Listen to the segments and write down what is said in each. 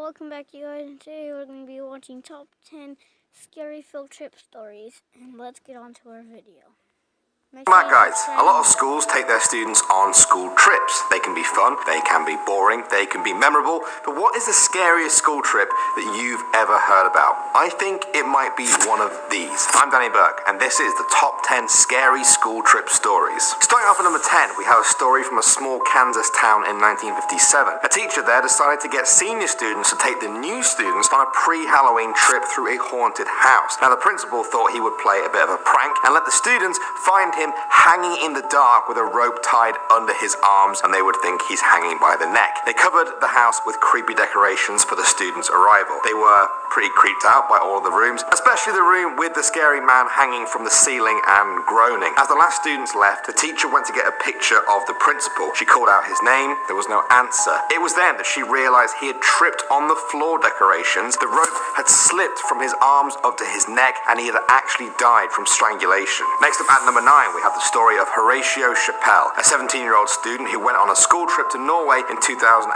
welcome back you guys, and today we're going to be watching top 10 scary field trip stories, and let's get on to our video. Right guys, a lot of schools take their students on school trips. They can be fun, they can be boring, they can be memorable, but what is the scariest school trip that you've ever heard about? I think it might be one of these. I'm Danny Burke, and this is the top 10 scary school trip stories. Starting off at number 10, we have a story from a small Kansas town in 1957. A teacher there decided to get senior students to take the new students on a pre-Halloween trip through a haunted house. Now the principal thought he would play a bit of a prank and let the students find him hanging in the dark with a rope tied under his arms, and they would think he's hanging by the neck. They covered the house with creepy decorations for the students' arrival. They were pretty creeped out by all of the rooms, especially the room with the scary man hanging from the ceiling and groaning. As the last students left, the teacher went to get a picture of the principal. She called out his name. There was no answer. It was then that she realized he had tripped on the floor decorations. The rope had slipped from his arms up to his neck, and he had actually died from strangulation. Next up at number 9, we have the story of Horatio Chappelle, a 17-year-old student who went on a school trip to Norway in 2011.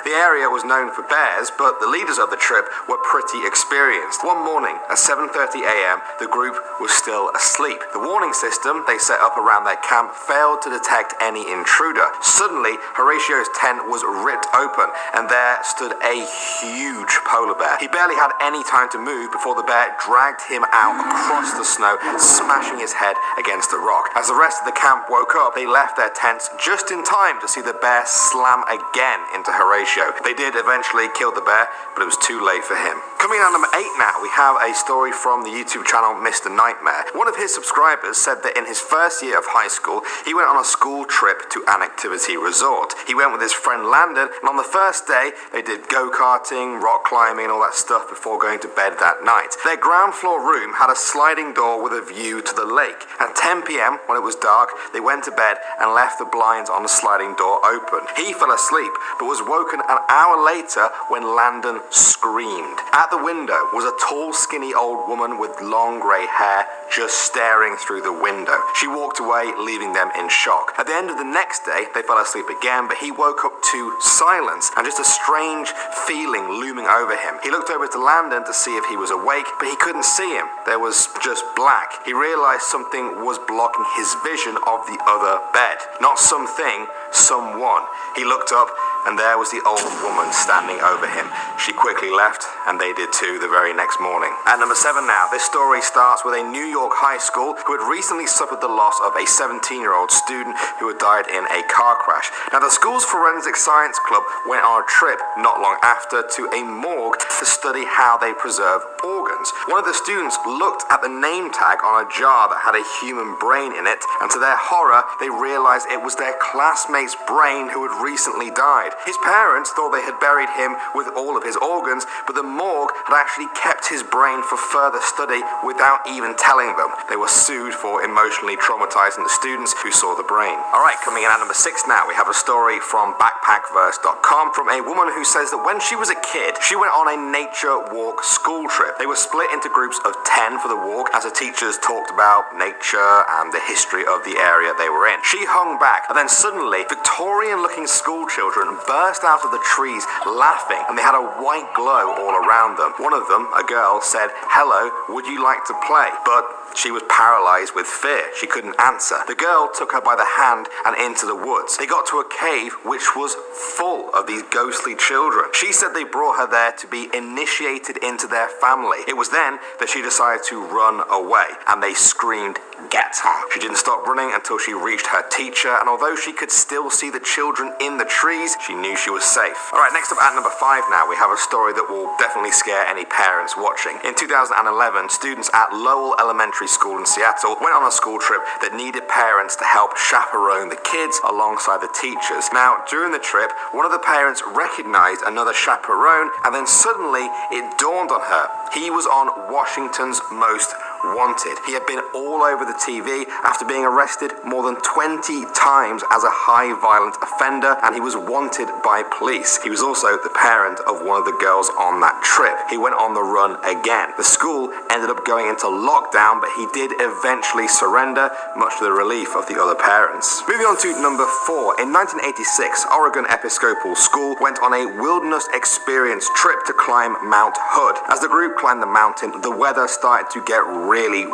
The area was known for bears, but the leaders of the trip were pretty experienced. One morning at 7:30 a.m., the group was still asleep. The warning system they set up around their camp failed to detect any intruder. Suddenly, Horatio's tent was ripped open, and there stood a huge polar bear. He barely had any time to move before the bear dragged him out across the snow, smashing his head against the rock. As the rest of the camp woke up, they left their tents just in time to see the bear slam again into Horatio. They did eventually kill the bear, but it was too late for him. Coming out number 8 now, we have a story from the YouTube channel Mr. Nightmare. One of his subscribers said that in his first year of high school, he went on a school trip to an activity resort. He went with his friend Landon, and on the first day, they did go-karting, rock climbing, and all that stuff before going to bed that night. Their ground floor room had a sliding door with a view to the lake. At 10 p.m., when it was dark, they went to bed and left the blinds on the sliding door open. He fell asleep, but was woken an hour later when Landon screamed. At the window was a tall, skinny old woman with long grey hair just staring through the window. She walked away, leaving them in shock. At the end of the next day, they fell asleep again, but he woke up to silence and just a strange feeling looming over him. He looked over to Landon to see if he was awake, but he couldn't see him. There was just black. He realized something was blocking his vision of the other bed. Not something, someone. He looked up, and there was the old woman standing over him. She quickly left, and they did too the very next morning. At number 7 now, this story starts with a New York high school who had recently suffered the loss of a 17-year-old student who had died in a car crash. Now, the school's forensic science club went on a trip not long after to a morgue to study how they preserve organs. One of the students looked at the name tag on a jar that had a human brain in it, and to their horror, they realized it was their classmate's brain who had recently died. His parents thought they had buried him with all of his organs, but the morgue had actually kept his brain for further study without even telling them. They were sued for emotionally traumatizing the students who saw the brain. Alright, coming in at number 6 now, we have a story from backpackverse.com from a woman who says that when she was a kid, she went on a nature walk school trip. They were split into groups of 10 for the walk as the teachers talked about nature and the history of the area they were in. She hung back, and then suddenly, Victorian-looking school children burst out of the trees laughing, and they had a white glow all around them. One of them, a girl, said, "Hello, would you like to play?" But she was paralyzed with fear. She couldn't answer. The girl took her by the hand and into the woods. They got to a cave which was full of these ghostly children. She said they brought her there to be initiated into their family. It was then that she decided to run away, and they screamed, "Get her!" She didn't stop running until she reached her teacher, and although she could still see the children in the trees, she knew she was safe. Alright, next up at number 5 now, we have a story that will definitely scare any parents watching. In 2011, students at Lowell Elementary School in Seattle went on a school trip that needed parents to help chaperone the kids alongside the teachers. Now, during the trip, one of the parents recognized another chaperone, and then suddenly it dawned on her. He was on Washington's most wanted. He had been all over the TV after being arrested more than 20 times as a high violent offender, and he was wanted by police. He was also the parent of one of the girls on that trip. He went on the run again. The school ended up going into lockdown, but he did eventually surrender, much to the relief of the other parents. Moving on to number 4. In 1986, Oregon Episcopal School went on a wilderness experience trip to climb Mount Hood. As the group climbed the mountain, the weather started to get really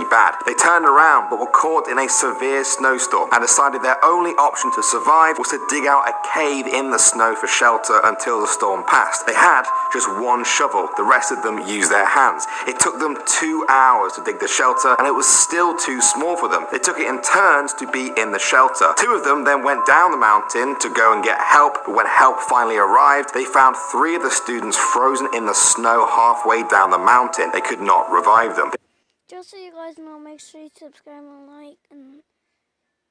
bad. They turned around but were caught in a severe snowstorm and decided their only option to survive was to dig out a cave in the snow for shelter until the storm passed. They had just one shovel. The rest of them used their hands. It took them 2 hours to dig the shelter, and it was still too small for them. They took it in turns to be in the shelter. 2 of them then went down the mountain to go and get help, but when help finally arrived, they found 3 of the students frozen in the snow halfway down the mountain. They could not revive them. Just so you guys know, make sure you subscribe and like and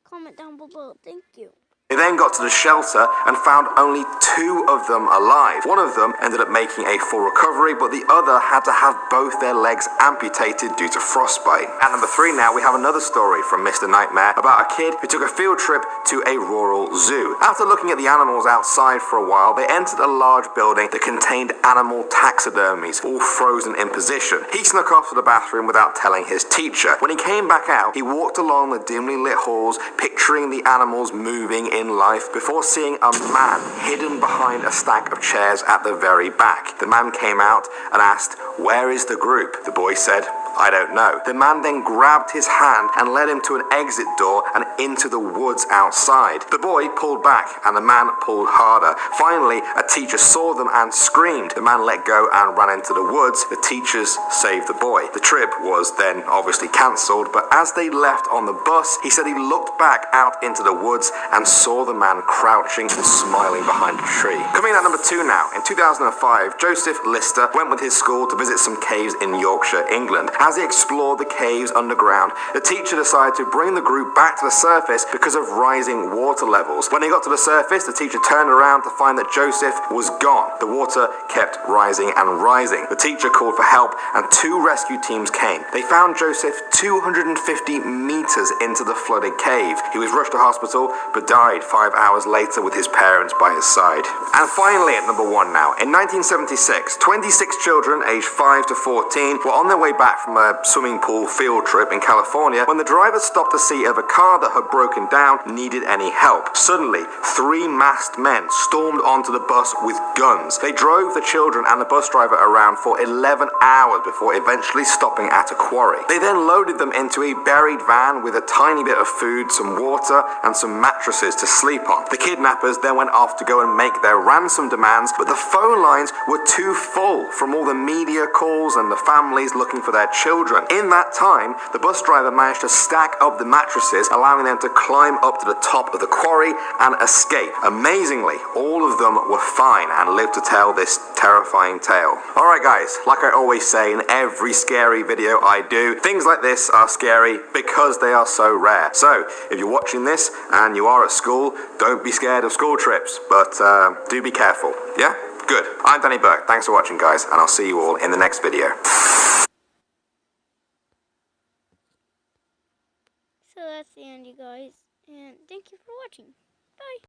comment down below. Thank you. They then got to the shelter and found only 2 of them alive. One of them ended up making a full recovery, but the other had to have both their legs amputated due to frostbite. At number 3 now, we have another story from Mr. Nightmare about a kid who took a field trip to a rural zoo. After looking at the animals outside for a while, they entered a large building that contained animal taxidermies, all frozen in position. He snuck off to the bathroom without telling his teacher. When he came back out, he walked along the dimly lit halls, picturing the animals moving in life, before seeing a man hidden behind a stack of chairs at the very back. The man came out and asked, "Where is the group?" The boy said, "I don't know." The man then grabbed his hand and led him to an exit door and into the woods outside. The boy pulled back and the man pulled harder. Finally, a teacher saw them and screamed. The man let go and ran into the woods. The teachers saved the boy. The trip was then obviously cancelled, but as they left on the bus, he said he looked back out into the woods and saw the man crouching and smiling behind a tree. Coming in at number 2 now. In 2005, Joseph Lister went with his school to visit some caves in Yorkshire, England. As he explored the caves underground, the teacher decided to bring the group back to the surface because of rising water levels. When they got to the surface, the teacher turned around to find that Joseph was gone. The water kept rising and rising. The teacher called for help and 2 rescue teams came. They found Joseph 250 meters into the flooded cave. He was rushed to hospital but died 5 hours later with his parents by his side. And finally at number 1 now. In 1976, 26 children aged 5 to 14 were on their way back from a swimming pool field trip in California when the driver stopped to see if a car that had broken down needed any help. Suddenly, 3 masked men stormed onto the bus with guns. They drove the children and the bus driver around for 11 hours before eventually stopping at a quarry. They then loaded them into a buried van with a tiny bit of food, some water, and some mattresses to sleep on. The kidnappers then went off to go and make their ransom demands, but the phone lines were too full from all the media calls and the families looking for their children. In that time, the bus driver managed to stack up the mattresses, allowing them to climb up to the top of the quarry and escape. Amazingly, all of them were fine and lived to tell this terrifying tale. Alright guys, like I always say in every scary video I do, things like this are scary because they are so rare. So, if you're watching this and you are at school, don't be scared of school trips, but do be careful. Yeah? Good. I'm Danny Burke. Thanks for watching guys, and I'll see you all in the next video. So that's the end, you guys, and thank you for watching. Bye.